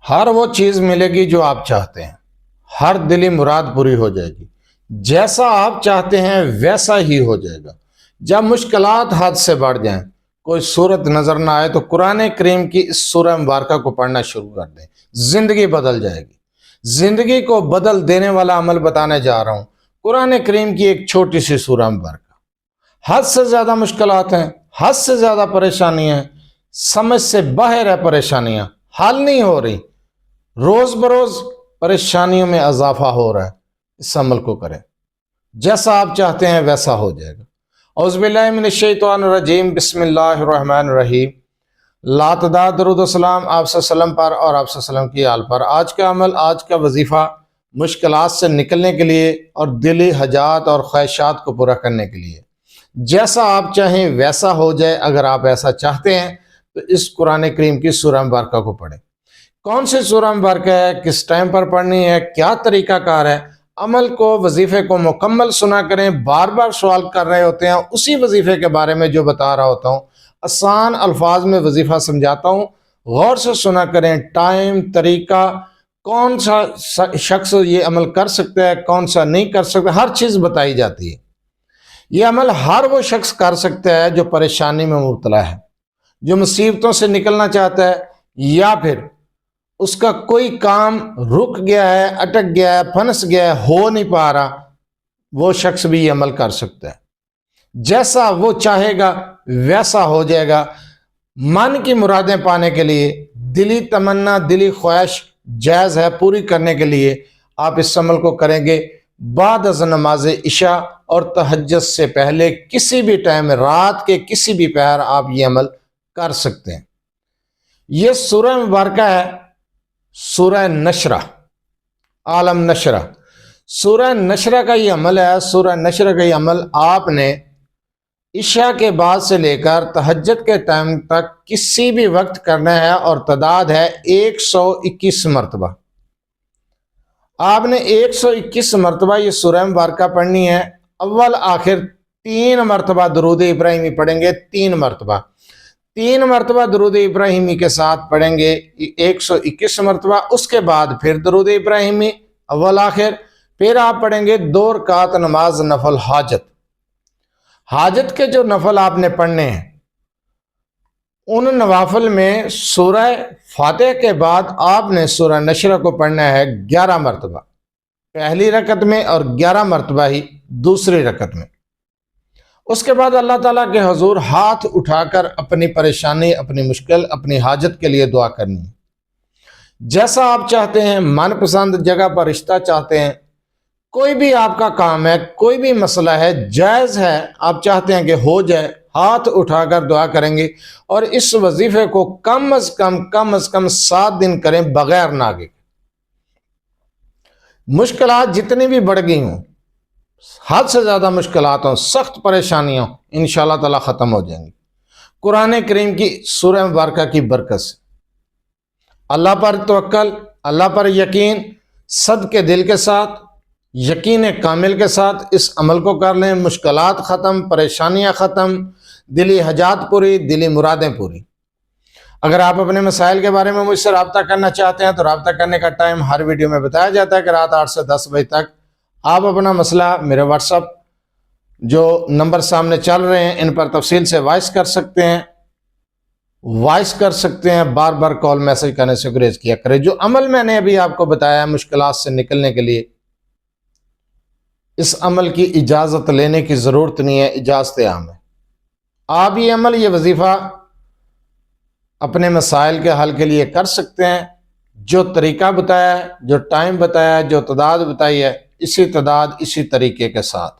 ہر وہ چیز ملے گی جو آپ چاہتے ہیں، ہر دلی مراد پوری ہو جائے گی، جیسا آپ چاہتے ہیں ویسا ہی ہو جائے گا۔ جب مشکلات حد سے بڑھ جائیں، کوئی صورت نظر نہ آئے، تو قرآن کریم کی اس سورہ مبارکہ کو پڑھنا شروع کر دیں، زندگی بدل جائے گی۔ زندگی کو بدل دینے والا عمل بتانے جا رہا ہوں، قرآن کریم کی ایک چھوٹی سی سورہ مبارکہ۔ حد سے زیادہ مشکلات ہیں، حد سے زیادہ پریشانیاں ہیں، سمجھ سے باہر ہے پریشانیاں، حل نہیں ہو رہی، روز بروز پریشانیوں میں اضافہ ہو رہا ہے۔ اس عمل کو کریں، جیسا آپ چاہتے ہیں ویسا ہو جائے گا۔ اعوذ باللہ من الشیطان الرجیم، بسم اللہ الرحمن الرحیم۔ لا تعداد درود و سلام آپ صلی اللہ علیہ وسلم پر اور آپ صلی اللہ علیہ وسلم کی آل پر۔ آج کا عمل، آج کا وظیفہ مشکلات سے نکلنے کے لیے اور دلی حاجات اور خواہشات کو پورا کرنے کے لیے، جیسا آپ چاہیں ویسا ہو جائے۔ اگر آپ ایسا چاہتے ہیں تو اس قرآن کریم کی سورہ مبارکہ کو پڑھیں۔ کون سی سورہ مبارکہ ہے، کس ٹائم پر پڑھنی ہے، کیا طریقہ کار ہے، عمل کو، وظیفے کو مکمل سنا کریں۔ بار بار سوال کر رہے ہوتے ہیں، اسی وظیفے کے بارے میں جو بتا رہا ہوتا ہوں، آسان الفاظ میں وظیفہ سمجھاتا ہوں، غور سے سنا کریں۔ ٹائم، طریقہ، کون سا شخص یہ عمل کر سکتا ہے، کون سا نہیں کر سکتا، ہر چیز بتائی جاتی ہے۔ یہ عمل ہر وہ شخص کر سکتا ہے جو پریشانی میں مبتلا ہے، جو مصیبتوں سے نکلنا چاہتا ہے، یا پھر اس کا کوئی کام رک گیا ہے، اٹک گیا ہے، پھنس گیا ہے، ہو نہیں پا رہا، وہ شخص بھی یہ عمل کر سکتا ہے۔ جیسا وہ چاہے گا ویسا ہو جائے گا۔ من کی مرادیں پانے کے لیے، دلی تمنا، دلی خواہش جائز ہے پوری کرنے کے لیے آپ اس عمل کو کریں گے بعد از نماز عشاء اور تہجد سے پہلے، کسی بھی ٹائم، رات کے کسی بھی پہر آپ یہ عمل کر سکتے ہیں۔ یہ سورہ مبارکہ ہے سورہ نشرہ، عالم نشرہ۔ سورہ نشرہ کا یہ عمل ہے، سورہ نشرہ کا یہ عمل آپ نے عشاء کے بعد سے لے کر تہجد کے ٹائم تک کسی بھی وقت کرنا ہے، اور تعداد ہے 121 مرتبہ۔ آپ نے 121 مرتبہ یہ سورہ مبارکہ پڑھنی ہے۔ اول آخر 3 مرتبہ درود ابراہیمی پڑھیں گے، 3 مرتبہ، 3 مرتبہ درود ابراہیمی کے ساتھ پڑھیں گے 121 مرتبہ۔ اس کے بعد پھر درود ابراہیمی اول آخر، پھر آپ پڑھیں گے 2 رکعت نماز نفل حاجت۔ حاجت کے جو نفل آپ نے پڑھنے ہیں، ان نوافل میں سورہ فاتحہ کے بعد آپ نے سورہ نشرہ کو پڑھنا ہے 11 مرتبہ، پہلی رکعت میں، اور 11 مرتبہ ہی دوسری رکعت میں۔ اس کے بعد اللہ تعالیٰ کے حضور ہاتھ اٹھا کر اپنی پریشانی، اپنی مشکل، اپنی حاجت کے لیے دعا کرنی ہے۔ جیسا آپ چاہتے ہیں، من پسند جگہ پر رشتہ چاہتے ہیں، کوئی بھی آپ کا کام ہے، کوئی بھی مسئلہ ہے، جائز ہے، آپ چاہتے ہیں کہ ہو جائے، ہاتھ اٹھا کر دعا کریں گے۔ اور اس وظیفے کو کم از کم 7 دن کریں بغیر ناگے۔ مشکلات جتنی بھی بڑھ گئی ہوں، حد سے زیادہ مشکلات ہوں، سخت پریشانیاں ہوں، انشاءاللہ تعالی ختم ہو جائیں گی قرآن کریم کی سورہ مبارکہ کی برکت سے۔ اللہ پر توکل، اللہ پر یقین، صدق دل کے ساتھ، یقین کامل کے ساتھ اس عمل کو کر لیں۔ مشکلات ختم، پریشانیاں ختم، دلی حاجات پوری، دلی مرادیں پوری۔ اگر آپ اپنے مسائل کے بارے میں مجھ سے رابطہ کرنا چاہتے ہیں تو رابطہ کرنے کا ٹائم ہر ویڈیو میں بتایا جاتا ہے کہ رات 8 سے 10 بجے تک آپ اپنا مسئلہ میرے واٹس ایپ جو نمبر سامنے چل رہے ہیں ان پر تفصیل سے وائس کر سکتے ہیں، بار بار کال میسج کرنے سے گریز کیا کریں۔ جو عمل میں نے ابھی آپ کو بتایا ہے مشکلات سے نکلنے کے لیے، اس عمل کی اجازت لینے کی ضرورت نہیں ہے، اجازت عام ہے۔ آپ یہ عمل، یہ وظیفہ اپنے مسائل کے حل کے لیے کر سکتے ہیں۔ جو طریقہ بتایا ہے، جو ٹائم بتایا ہے، جو تعداد بتائی ہے، اسی تعداد، اسی طریقے کے ساتھ